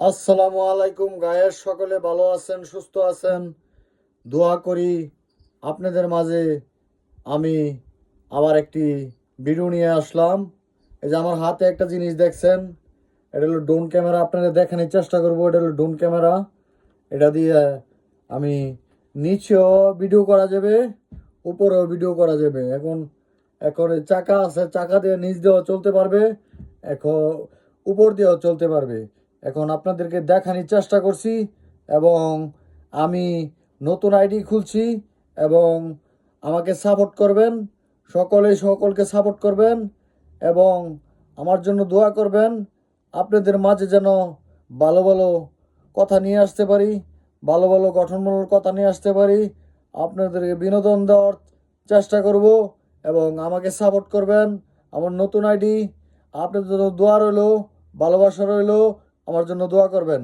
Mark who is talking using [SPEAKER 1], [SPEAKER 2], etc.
[SPEAKER 1] আসসালামু আলাইকুম গায়ের সকলে ভালো আছেন, সুস্থ আছেন। দোয়া করি আপনাদের মাঝে আমি আবার একটি ভিডিও নিয়ে আসলাম। এই যে আমার হাতে একটা জিনিস দেখছেন, এটা হলো ড্রোন ক্যামেরা। আপনাদের দেখানোর চেষ্টা করবো। এটা হলো ড্রোন ক্যামেরা। এটা দিয়ে আমি নিচেও ভিডিও করা যাবে, উপরেও ভিডিও করা যাবে। এখন এখন এই চাকা আছে, চাকা দিয়ে নিচ দিয়েও চলতে পারবে, এখন উপর দিয়েও চলতে পারবে। এখন আপনাদেরকে দেখানোর চেষ্টা করছি, এবং আমি নতুন আইডি খুলছি, এবং আমাকে সাপোর্ট করবেন। সকলকে সাপোর্ট করবেন এবং আমার জন্য দোয়া করবেন। আপনাদের মাঝে যেন ভালো ভালো কথা নিয়ে আসতে পারি, ভালো ভালো গঠনমূলক কথা নিয়ে আসতে পারি, আপনাদেরকে বিনোদন দেওয়ার চেষ্টা করব, এবং আমাকে সাপোর্ট করবেন। আমার নতুন আইডি, আপনাদের জন্য দোয়া রইলো, ভালোবাসা রইলো, আমার জন্য দোয়া করবেন।